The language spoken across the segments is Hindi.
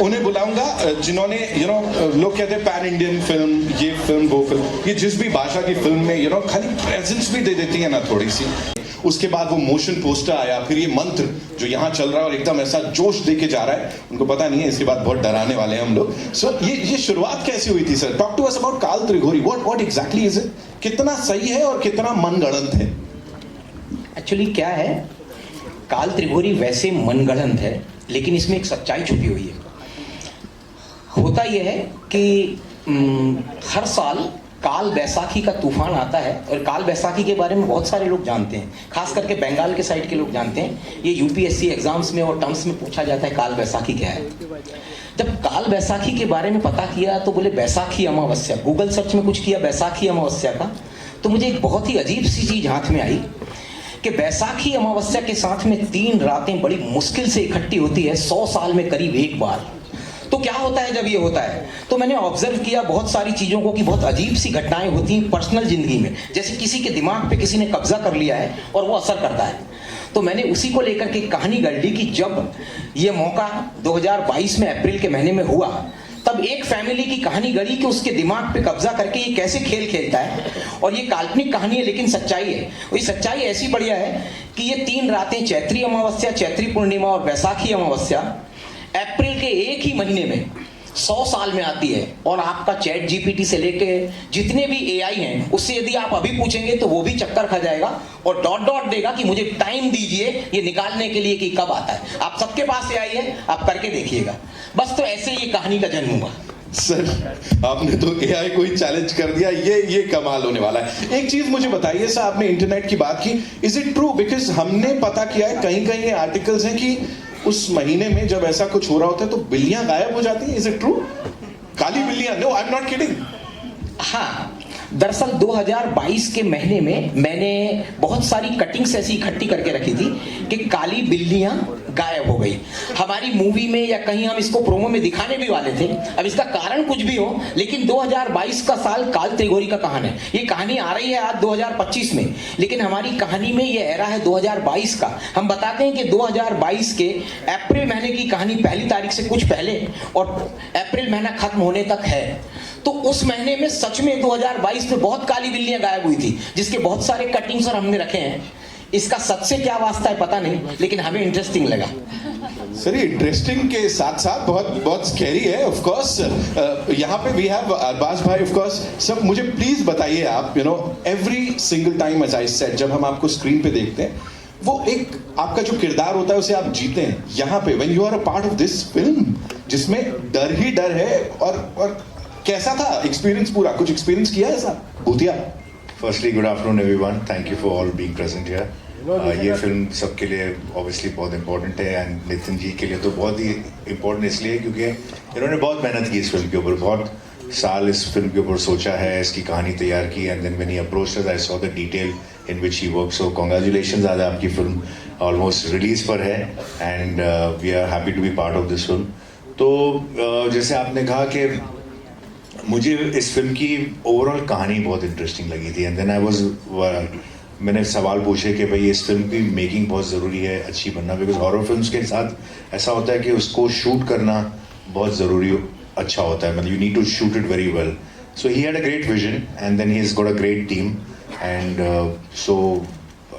उन्हें बुलाऊंगा जिन्होंने लोग कहते हैं पैन इंडियन फिल्म, ये फिल्म वो फिल्म, ये जिस भी भाषा की फिल्म में खाली प्रेजेंस भी दे देती है ना थोड़ी सी। उसके बाद वो मोशन पोस्टर आया, फिर ये मंत्र जो यहाँ चल रहा है और एकदम ऐसा जोश दे के जा रहा है, उनको पता नहीं है इसके बाद बहुत डराने वाले हैं हम लोग। सो ये शुरुआत कैसी हुई थी sir? Talk to us about Kaal Trighori. What exactly is it? कितना सही है और कितना मनगढ़ंत है? एक्चुअली क्या है, काल त्रिघोरी वैसे मनगढ़ंत है, लेकिन इसमें एक सच्चाई छुपी हुई है। होता यह है कि हर साल काल बैसाखी का तूफान आता है, और काल बैसाखी के बारे में बहुत सारे लोग जानते हैं, खास करके बंगाल के साइड के लोग जानते हैं। ये यूपीएससी एग्जाम्स में और टर्म्स में पूछा जाता है काल बैसाखी क्या है। जब काल बैसाखी के बारे में पता किया तो बोले बैसाखी अमावस्या। गूगल सर्च में कुछ किया बैसाखी अमावस्या का, तो मुझे एक बहुत ही अजीब सी चीज हाथ में आई कि बैसाखी अमावस्या के साथ में 3 रातें बड़ी मुश्किल से इकट्ठी होती है 100 साल में करीब एक बार। तो क्या होता है जब ये होता है? तो मैंने ऑब्जर्व किया बहुत सारी चीज़ों को कि बहुत अजीब सी घटनाएं होती हैं पर्सनल जिंदगी में, जैसे किसी के दिमाग पे किसी ने कब्जा कर लिया है और वो असर करता है। तो मैंने उसी को लेकर के कहानी गढ़ ली कि जब ये मौका 2022 में अप्रैल के महीने में हुआ, तब एक फैमिली की कहानी गढ़ी कि उसके दिमाग पे कब्जा करके ये कैसे खेल खेलता है। और ये काल्पनिक कहानी है लेकिन सच्चाई है। और ये सच्चाई ऐसी बढ़िया है कि ये 3 रातें चैत्री अमावस्या, चैत्री पूर्णिमा और बैसाखी अमावस्या अप्रैल के एक ही महीने में 100 साल में आती है। और आपका चैट जीपीटी से लेके जितने भी एआई हैं, उससे यदि आप अभी पूछेंगे तो वो भी चक्कर खा जाएगा और डॉट देगा कि मुझे टाइम दीजिए ये निकालने के लिए कि कब आता है। आप सबके पास एआई है, आप करके देखिएगा। बस तो ऐसे ये कहानी का जन्म हुआ। सर आपने तो एआई को ही चैलेंज कर दिया, ये कमाल होने वाला है। एक चीज मुझे बताइए सर, आपने इंटरनेट की बात की, इज इट ट्रू? बिकॉज हमने पता किया है कहीं कहीं आर्टिकल्स हैं कि उस महीने में जब ऐसा कुछ हो रहा होता है तो बिल्लियां गायब हो जाती हैं। Is it true? काली बिल्लियां? No, I am not kidding. हाँ, दरअसल 2022 के महीने में मैंने बहुत सारी कटिंग्स ऐसी इकट्ठी करके रखी थी कि काली बिल्लियां गायब हो गई। हमारी मूवी में या कहीं हम इसको प्रोमो में दिखाने भी वाले थे। अब इसका कारण कुछ भी हो, लेकिन 2022 का साल काल त्रिघोरी का कहानी है। ये कहानी आ रही है आज 2025 में, लेकिन हमारी कहानी में ये एरा है 2022 का। हम बताते हैं कि 2022 के अप्रैल महीने की कहानी पहली तारीख से कुछ पहले और अप्रैल महीना खत्म होने तक है। तो उस महीने में सच में 2022 में बहुत काली बिल्लियां गायब हुई थी, जिसके बहुत सारे कटिंग्स और हमने रखे हैं। इसका सच से क्या वास्ता है पता नहीं, लेकिन हमें इंटरेस्टिंग लगा। सर इंटरेस्टिंग के साथ साथ बहुत स्कैरी है ऑफ कोर्स। यहाँ पे वी हैव अरबाज भाई ऑफ कोर्स। सर मुझे प्लीज बताइए आप, every single time as I said, जब हम आपको स्क्रीन पे देखते हैं, वो एक आपका जो किरदार होता है उसे आप जीते हैं। यहाँ पे when you are a part of this film जिसमें डर ही डर है, और कैसा था एक्सपीरियंस पूरा? कुछ एक्सपीरियंस किया है ऐसा भूतिया? Firstly good afternoon everyone, thank you for all being present here. ये फिल्म सबके लिए ऑब्वियसली बहुत इंपॉर्टेंट है, एंड नितिन जी के लिए तो बहुत ही इम्पोर्टेंट इसलिए क्योंकि इन्होंने बहुत मेहनत की इस फिल्म के ऊपर, बहुत साल इस फिल्म के ऊपर सोचा है, इसकी कहानी तैयार की, and then when he approached us I saw the detail in which he work. So congratulations, आज आपकी फिल्म ऑलमोस्ट रिलीज पर है, and we are happy to be part of this film. तो जैसे आपने कहा कि मुझे इस फिल्म की ओवरऑल कहानी बहुत इंटरेस्टिंग लगी थी, एंड देन आई वाज मैंने सवाल पूछे कि भाई इस फिल्म की मेकिंग बहुत ज़रूरी है, अच्छी बनना, बिकॉज हॉरर फिल्म्स के साथ ऐसा होता है कि उसको शूट करना बहुत ज़रूरी अच्छा होता है, मतलब you need to shoot it very well. So he had a great vision and then he has got a great team, and so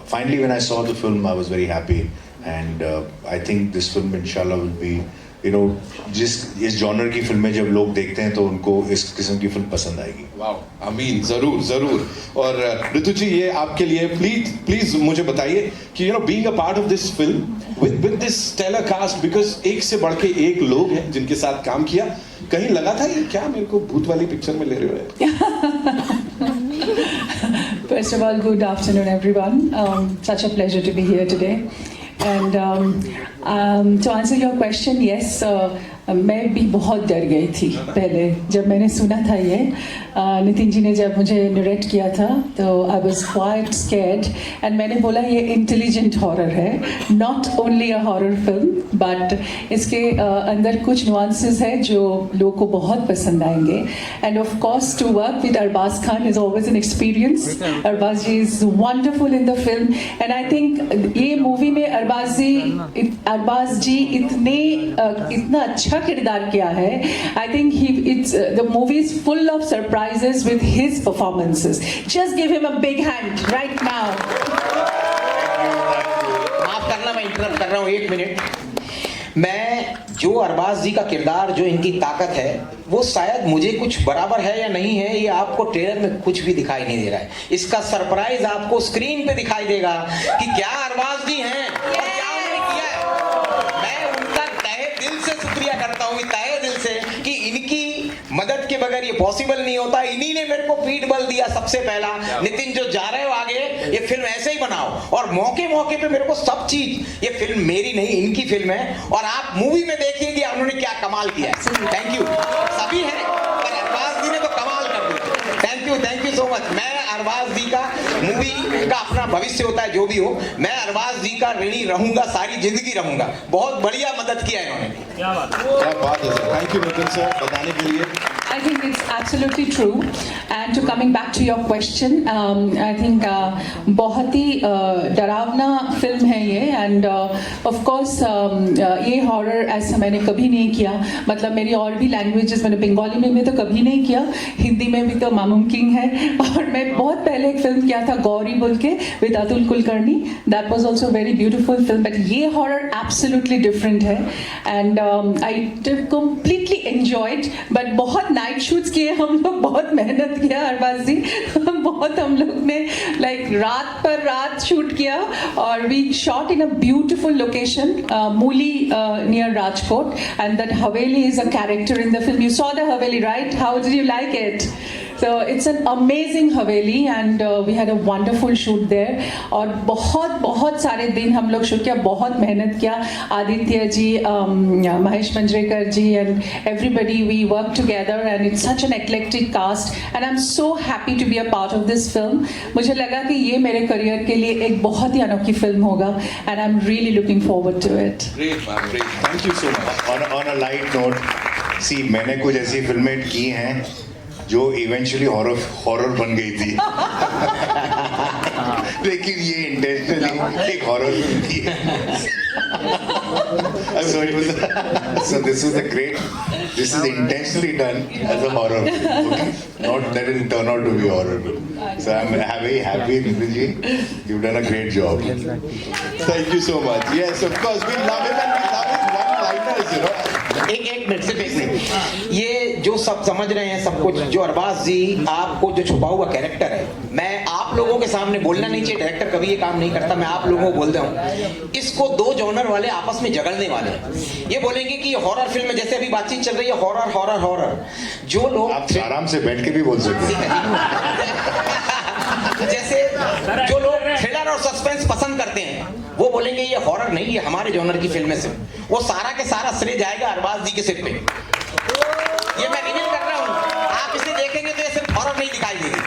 finally when I saw the film I was very happy, and I think this film इंशाल्लाह विल बी इस जॉनर की फिल्में जब लोग देखते हैं तो उनको इस किस्म की फिल्म पसंद आएगी। वाओ, आमीन, जरूर। और ऋतु जी ये आपके लिए प्लीज मुझे बताइए कि being a part of this film with this stellar cast, because एक से बढ़ के एक लोग हैं जिनके साथ काम किया, कहीं लगा था ये क्या मेरे को भूत वाली पिक्चर में ले रहे हो? First of all, good afternoon everyone. Such a pleasure to be here today. And to answer your question, yes, मैं भी बहुत डर गई थी पहले जब मैंने सुना था ये। नितिन जी ने जब मुझे नरेट किया था तो I was quite scared, and मैंने बोला ये इंटेलिजेंट हॉरर है, not only a horror film, but इसके अंदर कुछ नुआंसेस है जो लोगों को बहुत पसंद आएंगे। And of course to work with Arbaaz Khan is always an experience. Arbaaz ji is wonderful in the film, and I think ये मूवी में अरबाज जी इतना अच्छा अच्छा किरदार किया है. I think the movie is full of surprises with his performances. Just give him a big hand right now. माफ करना मैं इंटरप्ट कर रहा हूँ 1 मिनट. मैं जो अरबाज जी का किरदार, जो इनकी ताकत है, वो शायद मुझे कुछ बराबर है या नहीं है, ये आपको ट्रेलर में कुछ भी दिखाई नहीं दे रहा है. इसका सरप्राइज आपको स्क्रीन पे दिखाई देगा कि क्या अरबाज जी हैं और क्या उन्होंने किया है. मैं उनका तहे दिल से शुक्रिया करता हूँ, तहे दिल से, कि इनकी मदद के बगैर ये पॉसिबल नहीं होता. इन्हीं ने मेरे को पीठ बल दिया सबसे पहला. नितिन जो जा रहे हो आगे, ये फिल्म ऐसे ही बनाओ, और मौके मौके पे मेरे को सब चीज, ये फिल्म मेरी नहीं इनकी फिल्म है, और आप मूवी में देखिए कि उन्होंने क्या कमाल किया है. Thank you. सभी हैं पर अरबाज जी ने तो कमाल कर दिया. Thank you so much. मैं अरबाज जी का, मूवी का अपना भविष्य होता है जो भी हो, मैं अरबाज जी का ऋणी रहूंगा, सारी जिंदगी रहूंगा. बहुत बढ़िया मदद किया इन्होंने. क्या बात है sir. Thank you Nitin sir बताने के लिए. I think it's absolutely true. And to coming back to your question, I think बहुत ही डरावना फिल्म है ये. And of course ये हॉरर ऐसा मैंने कभी नहीं किया. मतलब मेरी और भी लैंग्वेजेस, मैंने बंगाली में तो कभी नहीं किया, हिंदी में भी तो नामुमकिन है. और मैं बहुत पहले एक फिल्म किया था गौरी बोल के with Atul Kulkarni. That was also very beautiful film. But ये हॉरर एब्सोल्युटली डिफरेंट है. And I completely enjoyed. But बहुत नाइट शूट्स किए हम लोग, बहुत मेहनत किया अरबाज जी. बहुत हम लोग ने लाइक रात पर रात शूट किया. और we shot in a beautiful location, Mooli near Rajkot. And that haveli is a character in the film. You saw the haveli, right? How did you like it? So it's an amazing Haveli and we had a wonderful shoot there. और बहुत सारे दिन हम लोग शूट किया, बहुत मेहनत किया. आदित्य जी, महेश मंजरेकर जी and everybody, we worked together and it's such an eclectic cast and I'm so happy to be a part of this film. मुझे लगा कि ये मेरे करियर के लिए एक बहुत ही अनोखी फिल्म होगा and I'm really looking forward to it. Great man, great. Thank you so much. On a light note, see, मैंने कुछ ऐसी फिल्में की हैं जो इवेंचुअली हॉरर बन गई थी. लेकिन ये इंटेंशनली एक हॉरर फिल्म थी. So this is intentionally done as a horror film. Okay? Not that it turned out to be a horror film. So I'm very happy, Nitin ji. You've done a great job. Thank you so much. Yes, of course. We love it and we love it one-liners, you know. एक मिनट, सिर्फ 1 मिनट. ये जो सब समझ रहे हैं सब कुछ, जो अरबाज जी आपको जो छुपा हुआ कैरेक्टर है, मैं आप लोगों के सामने बोलना नहीं चाहिए, डायरेक्टर कभी ये काम नहीं करता, मैं आप लोगों को बोलता हूँ, इसको 2 जॉनर वाले आपस में झगड़ने वाले हैं. ये बोलेंगे कि हॉरर फिल्म में, जैसे अभी बातचीत चल रही है, हॉरर हॉरर हॉरर, जो लोग आप आराम से बैठ के भी बोल सकते हैं. जैसे जो लोग थ्रिलर और सस्पेंस पसंद करते हैं, वो बोलेंगे ये हॉरर नहीं, ये हमारे जॉनर की फिल्म है. सिर्फ वो सारा के सारा श्रेय जाएगा अरबाज जी के सिर पे. ये मैं रिवील कर रहा हूँ. आप इसे देखेंगे तो ये सिर्फ हॉरर नहीं दिखाई देगी.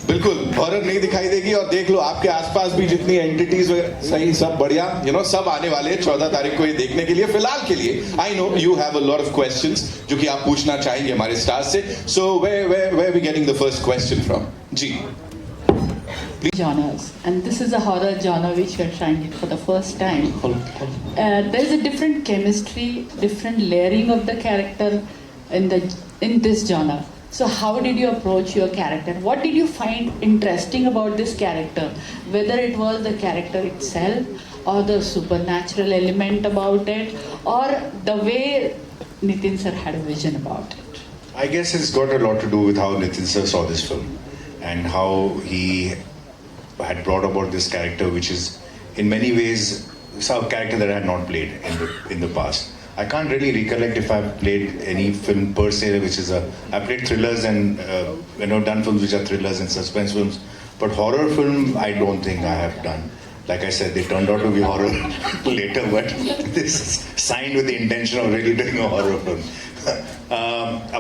बिल्कुल हॉरर नहीं दिखाई देगी. और देख लो आपके आसपास भी जितनी एंटिटीज सही, सब बढ़िया, यू नो, सब आने वाले हैं 14 तारीख को ये देखने के लिए. फिलहाल के लिए I know you have a lot of questions जो कि आप पूछना चाहेंगे हमारे स्टार्स से. So where we getting the first question from? जी. Genres, and this is a horror genre which we are trying it for the first time. There is a different chemistry, different layering of the character in this genre. So how did you approach your character? What did you find interesting about this character? Whether it was the character itself or the supernatural element about it, or the way Nitin sir had a vision about it. I guess it's got a lot to do with how Nitin sir saw this film and how he had brought about this character, which is in many ways a character that I had not played in the past. I can't really recollect if I've played any film per se, which is I've played thrillers and done films which are thrillers and suspense films, but horror film I don't think I have done. Like I said, they turned out to be horror later, but this is signed with the intention of really doing a horror film.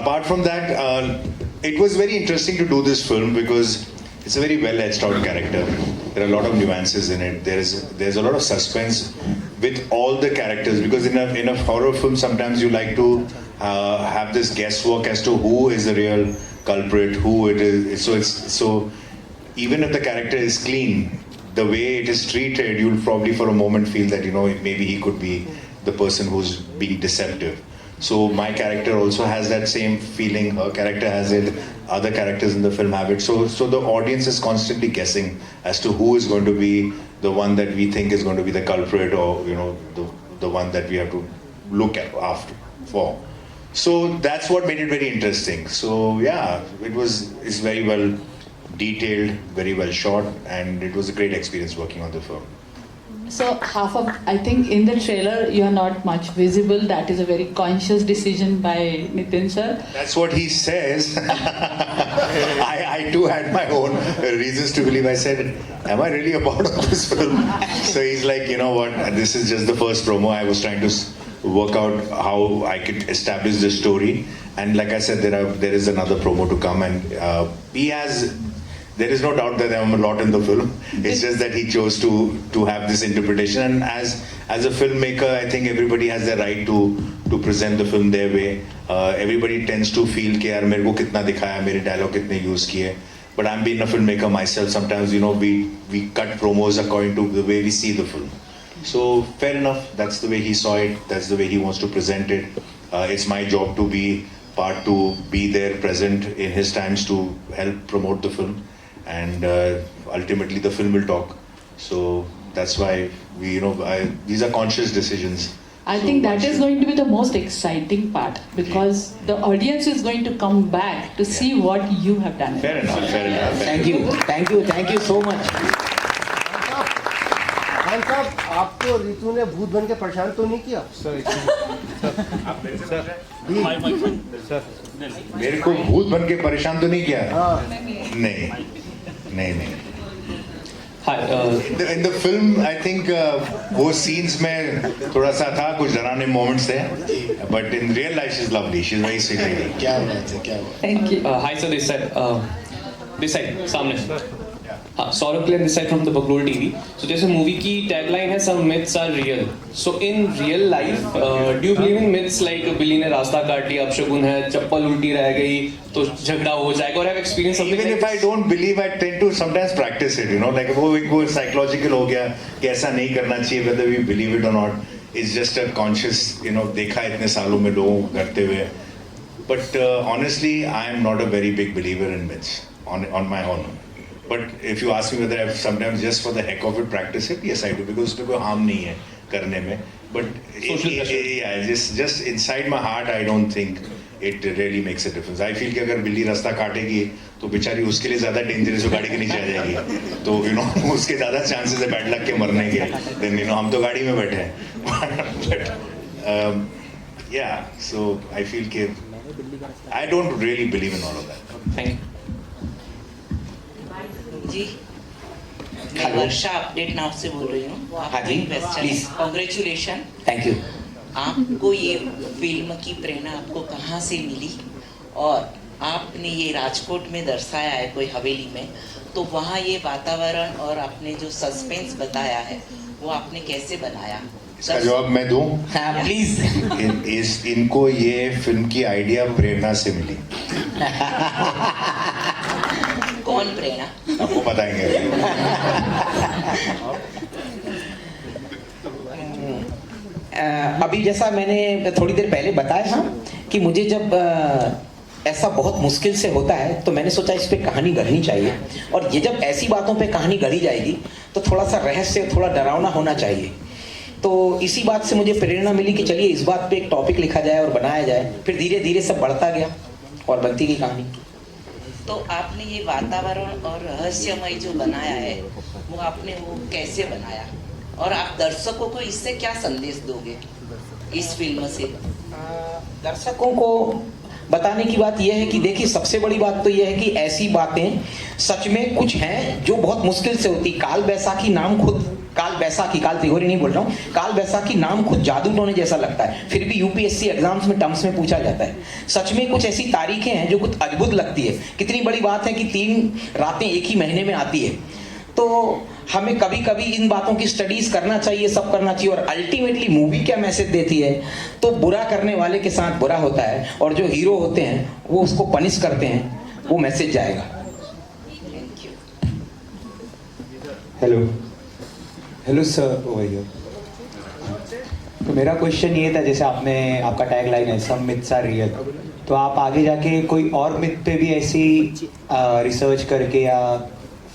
Apart from that, it was very interesting to do this film because it's a very well etched out character. There are a lot of nuances in it. There's a lot of suspense with all the characters, because in a horror film sometimes you like to have this guesswork as to who is the real culprit, who it is. So even if the character is clean, the way it is treated, you'll probably for a moment feel that maybe he could be the person who's being deceptive. So my character also has that same feeling. Her character has it. Other characters in the film have it. So the audience is constantly guessing as to who is going to be the one that we think is going to be the culprit, or the one that we have to look at after for. So that's what made it very interesting. So yeah, it's very well detailed, very well shot, and it was a great experience working on the film. So I think in the trailer you are not much visible. That is a very conscious decision by Nitin sir. That's what he says. I too had my own reasons to believe. I said, am I really a part of this film? So he's like, you know what, this is just the first promo. I was trying to work out how I could establish the story. And like I said, there is another promo to come, and there is no doubt that I'm a lot in the film. It's just that he chose to have this interpretation. And as a filmmaker, I think everybody has the right to present the film their way. Everybody tends to feel कि यार मेरे को कितना दिखाया, मेरे dialogue कितने use किए. But I'm being a filmmaker myself. Sometimes we cut promos according to the way we see the film. So fair enough. That's the way he saw it. That's the way he wants to present it. It's my job to be there, present in his times to help promote the film. And ultimately the film will talk. So that's why these are conscious decisions. I think that is going to be the most exciting part, because the audience is going to come back to see what you have done. Fair enough. Thank you so much. Khan साहब, आपको रितु ने भूत बन के परेशान तो नहीं किया? मेरे को भूत बन के परेशान तो नहीं किया? नहीं. In the film, I think वो scenes में थोड़ा सा था, कुछ डरावने moments थे. But in real life, she's lovely. She's very sweet lady. क्या बात है. Thank you. Hi sir, this side, सामने. हाँ, सौरभ क्लेन this side from the Bagrol TV. So जैसे मूवी की टैगलाइन है, some myths are real. So in real life, do you believe in myths like बिल्ली ने रास्ता काट लिया, अपशगुन है, चप्पल उल्टी रह गई तो झगड़ा हो जाएगा, और have experienced something Even like if I don't believe, I tend to sometimes practice it. Like वो psychological हो गया कि ऐसा नहीं करना चाहिए, whether we believe it or not. It's just a conscious, देखा इतने सालों में लोगों को करते हुए. But honestly, I am not a very big believer in myths on my own. But if you ask me whether I sometimes just for the heck of it practice it, yes I do, because उसमें कोई harm नहीं है करने में. But just inside my heart, I don't think it really makes a difference. I feel कि अगर बिल्ली रास्ता काटेगी तो बेचारी उसके लिए ज़्यादा dangerous गाड़ी के नीचे आ जाएगी. तो उसके ज़्यादा chances है बैड लग के मरने के. Then हम तो गाड़ी में बैठे हैं. But yeah, so I feel कि I don't really believe in all of that. Thank you. जी, मैं वर्षा अपडेट नाउ से बोल रही हूँ. हाँ जी, प्लीज. कॉन्ग्रेचुलेशन. Thank you. आपको ये फिल्म की प्रेरणा आपको कहाँ से मिली, और आपने ये राजकोट में दर्शाया है कोई हवेली में, तो वहाँ ये वातावरण और आपने जो सस्पेंस बताया है वो आपने कैसे बनाया? इसका जवाब मैं दूं? हाँ प्लीज. इनको ये फिल्म की आइडिया प्रेरणा से मिली. कौन प्रेरणा? आपको बताएंगे. अभी जैसा मैंने थोड़ी देर पहले बताया था कि मुझे जब ऐसा बहुत मुश्किल से होता है तो मैंने सोचा इस पे कहानी गढ़नी चाहिए, और ये जब ऐसी बातों पे कहानी गढ़ी जाएगी तो थोड़ा सा रहस्य, थोड़ा डरावना होना चाहिए. तो इसी बात से मुझे प्रेरणा मिली कि चलिए इस बात पे एक टॉपिक लिखा जाए और बनाया जाए. फिर धीरे धीरे सब बढ़ता गया और बनती गई कहानी. तो आपने ये वातावरण और रहस्यमय जो बनाया है वो आपने वो कैसे बनाया, और आप दर्शकों को इससे क्या संदेश दोगे इस फिल्म से? दर्शकों को बताने की बात यह है कि देखिए, सबसे बड़ी बात तो यह है कि ऐसी बातें सच में कुछ हैं जो बहुत मुश्किल से होती. काल बैसाखी काल त्रिगोरी नहीं बोल रहा हूँ, काल बैसाखी नाम खुद जादू टोने जैसा लगता है, फिर भी यूपीएससी एग्जाम्स में टर्म्स में पूछा जाता है. सच में कुछ ऐसी तारीखें हैं जो कुछ अद्भुत लगती है. कितनी बड़ी बात है कि 3 रातें एक ही महीने में आती है. तो हमें कभी कभी इन बातों की स्टडीज करना चाहिए, सब करना चाहिए. और अल्टीमेटली मूवी क्या मैसेज देती है, तो बुरा करने वाले के साथ बुरा होता है, और जो हीरो होते हैं वो उसको पनिश करते हैं, वो मैसेज जाएगा. Hello sir, over here. तो मेरा क्वेश्चन ये था, जैसे आपका टैग लाइन है सम मिथ्स आर रियल, तो आप आगे जाके कोई और मिथ पे भी ऐसी रिसर्च करके या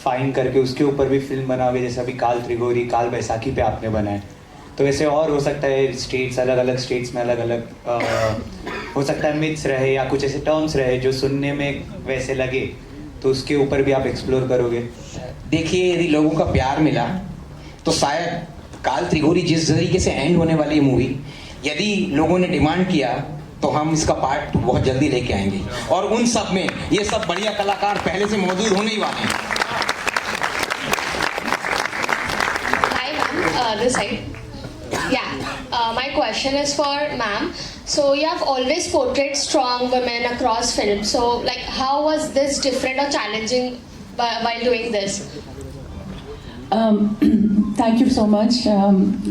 फाइंड करके उसके ऊपर भी फिल्म बनाओगे, जैसे अभी काल त्रिगोरी, काल बैसाखी पे आपने बनाए, तो वैसे और हो सकता है स्टेट्स, अलग अलग स्टेट्स में अलग अलग हो सकता है मिथ्स रहे या कुछ ऐसे टर्म्स रहे जो सुनने में वैसे लगे, तो उसके ऊपर भी आप एक्सप्लोर करोगे? देखिए, यदि लोगों का प्यार मिला तो शायद काल त्रिगोरी जिस तरीके से एंड होने वाली है मूवी, यदि लोगों ने डिमांड किया तो हम इसका पार्ट बहुत जल्दी लेके आएंगे, और उन सब में ये सब बढ़िया कलाकार पहले से मौजूद होने ही वाले हैं। Hi ma'am, this side. Yeah, my question is for ma'am. So you have always portrayed strong women across films. So like, how was this different or challenging while doing this? Thank you so much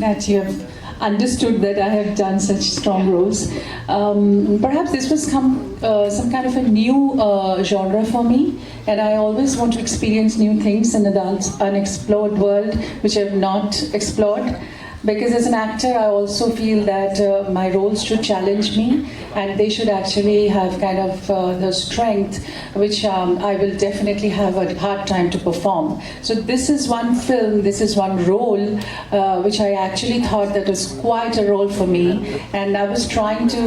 that you have understood that I have done such strong roles. Perhaps this was some kind of a new genre for me, and I always want to experience new things in the unexplored world which I have not explored. Because as an actor, I also feel that my roles should challenge me, and they should actually have kind of the strength which I will definitely have a hard time to perform. So this is one film, this is one role which I actually thought that was quite a role for me, and I was trying to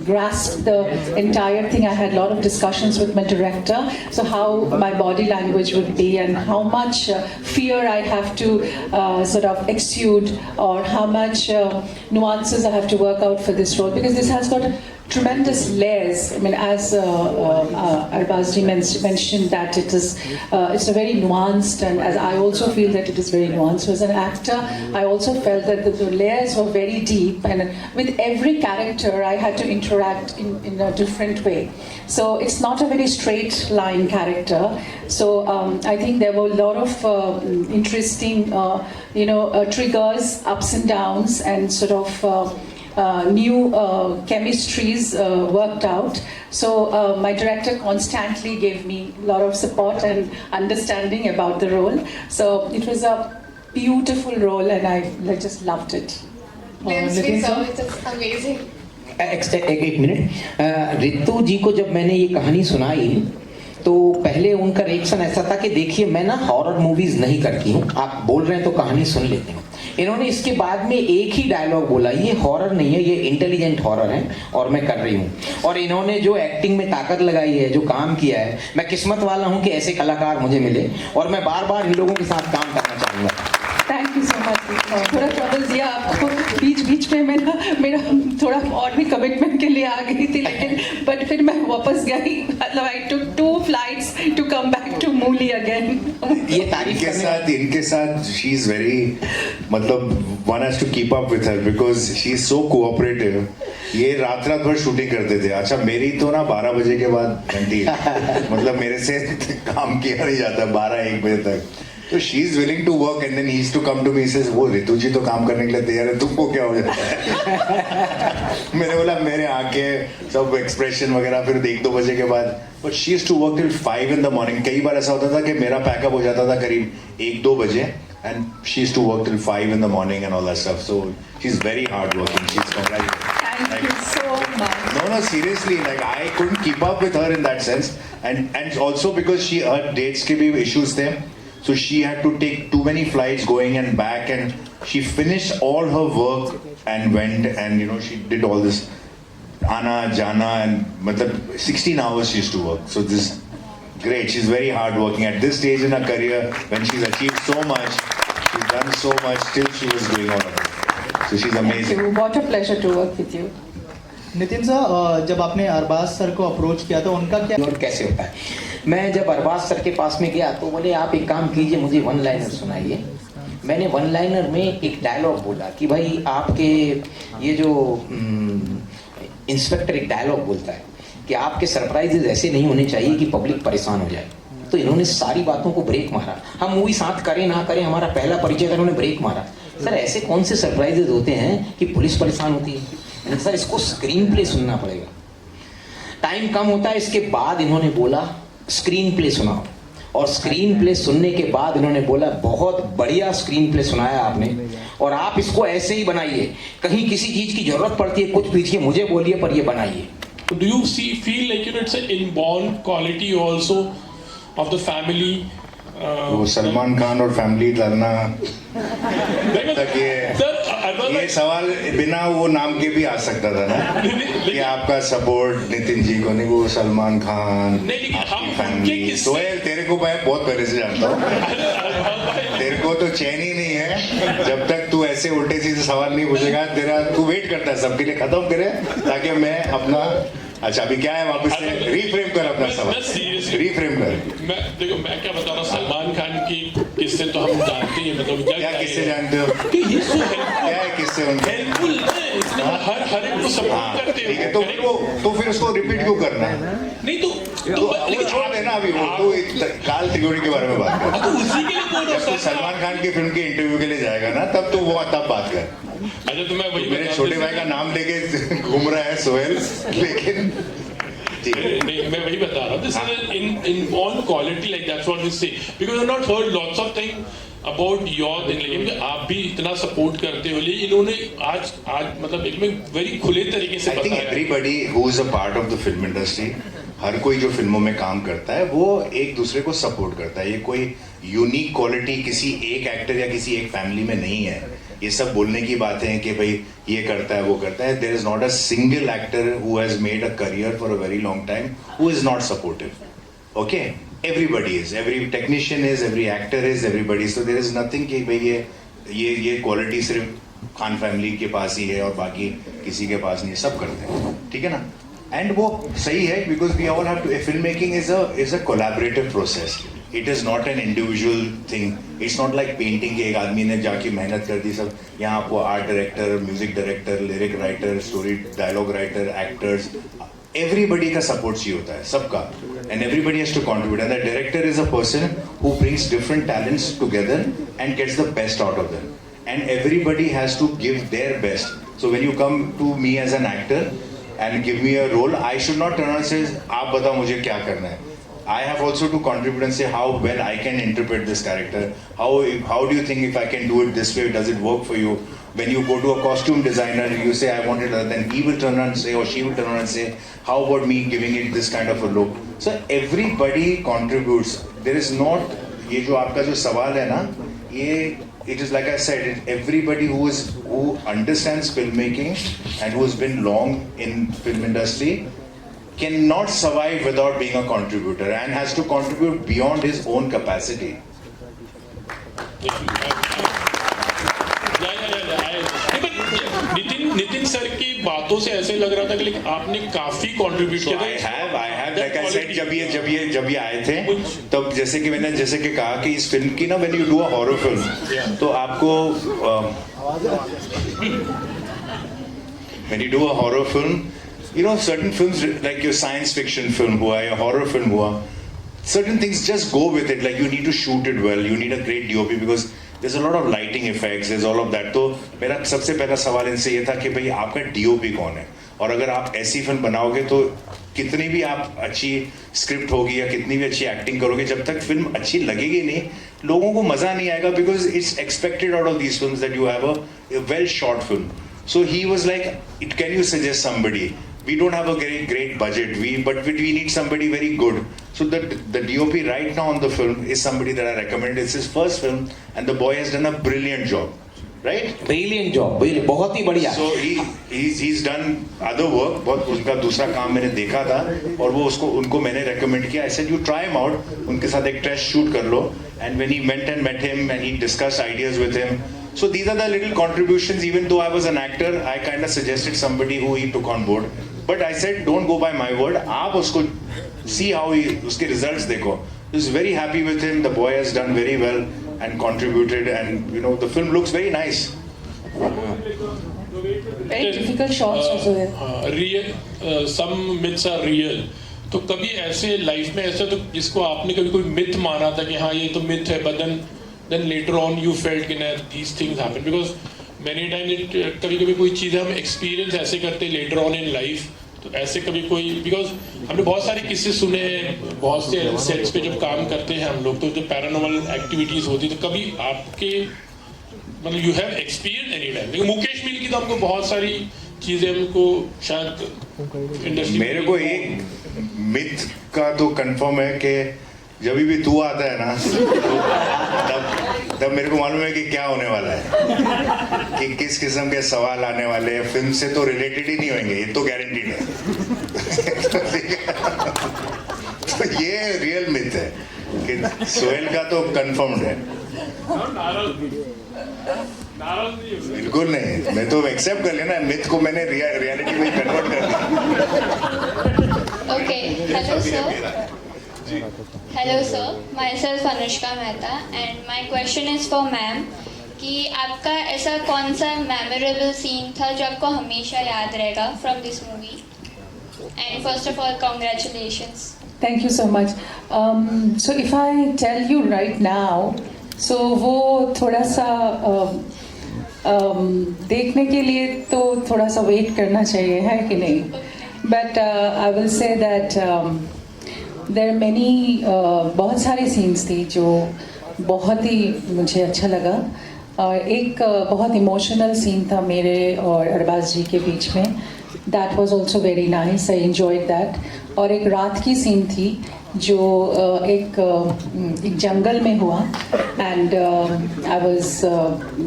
grasp the entire thing. I had a lot of discussions with my director, so how my body language would be and how much fear I have to sort of exude, or how much nuances I have to work out for this role, because this has got tremendous layers. I mean, as Arbazji mentioned that it's a very nuanced, and as I also feel that it is very nuanced. So as an actor, I also felt that the layers were very deep, and with every character I had to interact in a different way. So it's not a very straight line character. So I think there were a lot of interesting triggers, ups and downs, and sort of new chemistries worked out. So my director constantly gave me a lot of support and understanding about the role. So it was a beautiful role, and I just loved it. It's amazing. एक मिनट, रितु जी को जब मैंने ये कहानी सुनाई तो पहले उनका रिएक्शन ऐसा था कि देखिए, मैं ना हॉरर मूवीज नहीं करती हूँ, आप बोल रहे हैं तो कहानी सुन लेते हैं। इन्होंने इसके बाद में एक ही डायलॉग बोला, ये हॉरर नहीं है, ये इंटेलिजेंट हॉरर है और मैं कर रही हूँ। और इन्होंने जो एक्टिंग में ताकत लगाई है, जो काम किया है, मैं किस्मत वाला हूँ कि ऐसे कलाकार मुझे मिले, और मैं बार बार इन लोगों के साथ काम करना चाहूँगा। Thank you so much. थोड़ा ट्रबल दिया आपको बीच में, मेरा थोड़ा और भी कमिटमेंट के लिए आ गई थी, लेकिन बट फिर मैं वापस गई। मतलब आई टुक 2 flights to come back to मूली again. ये तारीफ इनके साथ शी इज वेरी, मतलब one has to keep up with her because she is so cooperative. ये रात भर शूटिंग करते थे। अच्छा, मेरी तो ना 12 बजे के बाद घंटी मतलब मेरे से काम किया नहीं जाता 12-1 बजे तक। तो she is willing to work, and then he is to come to me, says वो रितु जी तो काम करने के लिए तैयार है, तुमको क्या हो जाता है? मैंने बोला मेरे आंखें सब एक्सप्रेशन वगैरह फिर 1-2 बजे के बाद, but she is to work till 5 in the morning। कई बार ऐसा होता था कि मेरा पैकअप हो जाता था करीब 1-2 बजे, and she is to work till 5 in the morning and all that stuff. So she's very hard working. She's Thank you so much. No, seriously, like I couldn't keep up with her in that sense, and also because her dates के भी issues थे, so she had to take too many flights going and back, and she finished all her work and went, and she did all this Ana Jana, and matlab 16 hours she used to work. So this great, she's very hard working at this stage in her career when she's achieved so much, she's done so much, still she was doing all of it. So she's amazing. What a pleasure to work with you. Nitin sir, जब आपने अरबाज सर को अप्रोच किया तो उनका क्या और कैसे होता है? मैं जब अरबाज सर के पास में गया तो बोले आप एक काम कीजिए, मुझे 1 लाइनर सुनाइए। मैंने 1 लाइनर में एक डायलॉग बोला कि भाई आपके ये जो इंस्पेक्टर एक डायलॉग बोलता है कि आपके सरप्राइजेज ऐसे नहीं होने चाहिए कि पब्लिक परेशान हो जाए। तो इन्होंने सारी बातों को ब्रेक मारा। हम मूवी साथ करें ना करें, हमारा पहला परिचय था, इन्होंने ब्रेक मारा। सर ऐसे कौन से सरप्राइजेज होते हैं कि पुलिस परेशान होती है? सर इसको स्क्रीन प्ले सुनना पड़ेगा, टाइम कम होता है। इसके बाद इन्होंने बोला स्क्रीन प्ले सुनाओ, और स्क्रीन प्ले सुनने के बाद इन्होंने बोला बहुत बढ़िया स्क्रीन प्ले सुनाया आपने, और आप इसको ऐसे ही बनाइए, कहीं किसी चीज की जरूरत पड़ती है कुछ पीछे मुझे बोलिए पर ये बनाइए। Do you feel like it's an inborn quality also of the family? वो सलमान खान और फैमिली डालना तक ये सवाल बिना वो नाम के भी आ सकता था ना कि आपका सपोर्ट नितिन जी को नहीं, वो सलमान खान आपकी फैमिली। सोहेल तेरे को मैं बहुत पहले से जानता हूँ, तेरे को तो चैन ही नहीं है जब तक तू ऐसे उल्टे सीधे सवाल नहीं पूछेगा। तेरा तू वेट करता है सबके लिए खत्म करे ताकि मैं अपना। अच्छा अभी क्या है, वापस से रीफ्रेम कर अपना सवाल, रीफ्रेम कर। मैं क्या बता रहा हूँ, सलमान खान की किस्से तो हम जानते हैं, मतलब क्या किस्से जानते हो, क्या है किस्से उनके? हर एक को सपोर्ट करते हैं। ठीक है, तो फिर उसको रिपीट क्यों करना है? नहीं तो छोड़ देना अभी, वो तो काल त्रिगोणी के बारे में बात कर। जब तू सलमान खान की फिल्म के इंटरव्यू के लिए जाएगा ना तब तो वो तब बात कर। अच्छा तो मैं वही मेरे छोटे भाई का नाम लेके घूम रहा है सोहेल, लेकिन नहीं मैं वही बता रहा हूँ, this is inborn quality, like that's what we say, because I not heard lots of thing about your thing, लेकिन आप भी इतना सपोर्ट करते हो, लेकिन इन्होंने आज मतलब एक में वेरी खुले तरीके से बताया। I think everybody who is a part of the film industry, हर कोई जो फिल्मों में काम करता है वो एक दूसरे को सपोर्ट करता है। ये कोई यूनिक क्वालिटी किसी एक एक्टर या किसी एक फैमिली में नहीं है। ये सब बोलने की बातें हैं कि भाई ये करता है वो करता है। There is not a single actor who has made a career for a very long time who is not supportive. Okay, everybody is, every technician is, every actor is, everybody. So there is nothing कि भाई ये क्वालिटी सिर्फ खान फैमिली के पास ही है और बाकी किसी के पास नहीं, सब करते हैं, ठीक है ना। एंड वो सही है because we all have to, film making is a collaborative process, it is not an individual thing. It's not like painting, एक आदमी ने जाके मेहनत कर दी सब। यहाँ आपको art director, music director, lyric writer, story dialogue writer, actors, everybody का सपोर्ट चाहिए होता है, सबका, and everybody has to contribute. And the director is a person who brings different talents together and gets the best out of them, and everybody has to give their best. So when you come to me as an actor and give me a role, I should not turn and say आप बताओ मुझे क्या करना है। I have also to contribute and say how well I can interpret this character. How do you think if I can do it this way, does it work for you? When you go to a costume designer, you say I want it, then he will turn around and say, or she will turn around and say, how about me giving it this kind of a look? So everybody contributes. There is not, ये जो आपका जो सवाल है ना, ये it is like I said, everybody who understands filmmaking and who has been long in film industry cannot survive without being a contributor and has to contribute beyond his own capacity. Nitin sir की बातों से ऐसे लग रहा था कि आपने काफी कंट्रीब्यूट किया। I have like I said, जब ये आए थे तब जैसे कि मैंने कहा कि इस फिल्म की ना, when you do a horror film तो आपको when you do a horror film, you know, certain films like your science fiction film हुआ या horror film हुआ, certain things just go with it. Like you need to shoot it well, you need a great DOP because there's a lot of lighting effects, there's all of that. तो मेरा सबसे पहला सवाल इनसे ये था कि भाई आपका DOP कौन है, और अगर आप ऐसी फिल्म बनाओगे तो कितनी भी आप अच्छी स्क्रिप्ट होगी या कितनी भी अच्छी एक्टिंग करोगे, जब तक फिल्म अच्छी लगेगी नहीं, लोगों को मजा नहीं आएगा, because it's expected out of these films that you have a well short film. So he was like, can you suggest somebody? We don't have a great budget, but we need somebody very good. So the DOP right now on the film is somebody that I recommend. It's his first film and the boy has done a brilliant job. Right? Brilliant job, बहुत ही बढ़िया. So he's done other work. बहुत उनका दूसरा काम मैंने देखा था और वो उनको मैंने recommend किया. I said you try him out. उनके साथ एक test shoot कर लो. And when he went and met him and he discussed ideas with him. So these are the little contributions. Even though I was an actor, I kind of suggested somebody who he took on board. But I said don't go by my word. आप उसको see how उसके results देखो. I was very happy with him. The boy has done very well and contributed, and you know the film looks very nice. Very difficult shots also there. Real, some myths are real. तो कभी ऐसे लाइफ में ऐसा तो जिसको आपने कभी कोई मिथ माना था कि हाँ ये तो मिथ है, but then later on you felt कि these things happen, because many times कभी-कभी कोई चीज़ हम experience ऐसे करते later on in life तो ऐसे कभी कोई, बिकॉज हमने बहुत सारे किस्से सुने, बहुत से सेट्स पे जब काम करते हैं हम लोग, तो जब पैरानॉर्मल एक्टिविटीज होती तो कभी आपके मतलब you have experience any time, लेकिन मुकेश मिल की तो हमको बहुत सारी चीजें हमको शायद इंडस्ट्री, मेरे को एक मिथ का तो कंफर्म है कि जब भी तू आता है ना तब मेरे को मालूम है कि क्या होने वाला है, कि किस किस्म के सवाल आने वाले हैं, फिल्म से तो रिलेटेड ही नहीं होंगे, ये तो गारंटीड है। तो ये रियल मिथ है कि सोहेल का तो कंफर्म्ड है। बिल्कुल नहीं, मैं तो एक्सेप्ट कर लेना मिथ को, मैंने रियलिटी में कन्वर्ट कर दिया। Okay, hello sir. Hello sir, my self Anushka Mehta and my question is for ma'am कि आपका ऐसा कौन सा मेमोरेबल सीन था जो आपको हमेशा याद रहेगा from this movie? And first of all congratulations. Thank you so much. So if I tell you right now, so वो थोड़ा सा देखने के लिए तो थोड़ा सा वेट करना चाहिए, है कि नहीं? But I will say that there are many बहुत सारे सीन्स थी जो बहुत ही मुझे अच्छा लगा. एक बहुत इमोशनल सीन था मेरे और अरबाज जी के बीच में. That was also very nice. I enjoyed that. और एक रात की सीन थी जो एक जंगल में हुआ and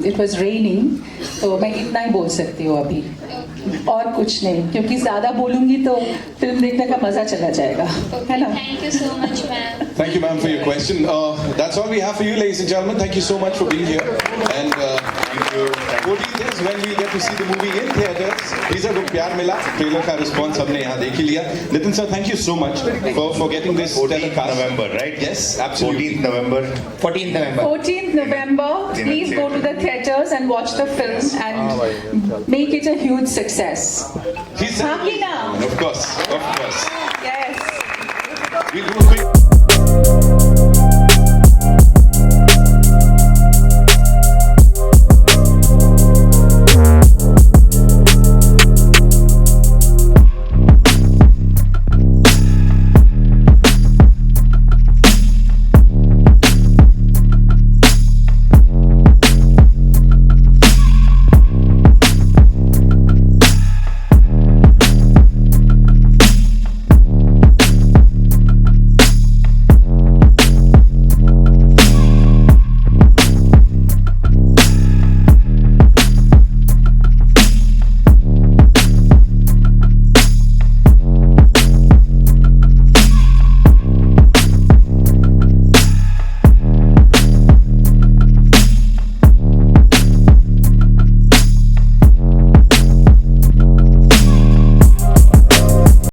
it was raining. तो मैं इतना ही बोल सकती हूँ अभी, और कुछ नहीं, क्योंकि ज़्यादा बोलूँगी तो फिल्म देखने का मज़ा चला जाएगा, है ना? Thank you so much, ma'am. Thank you, ma'am, for your question. That's all we have for you, ladies and gentlemen. Thank you so much for being here. And Thank you. 14th is when we get to see the movie in theaters. Teaser को प्यार मिला, ट्रेलर का रिस्पॉन्स हमने यहाँ देख ही लिया. Nitin sir, thank you so much for getting this 14th November, right? Yes, absolutely. 14th November. 14th November. 14th November. Please go to the theaters and watch the film and make it a huge success. He's हाँ कि ना? Of course, of course. Yes. We'll do a quick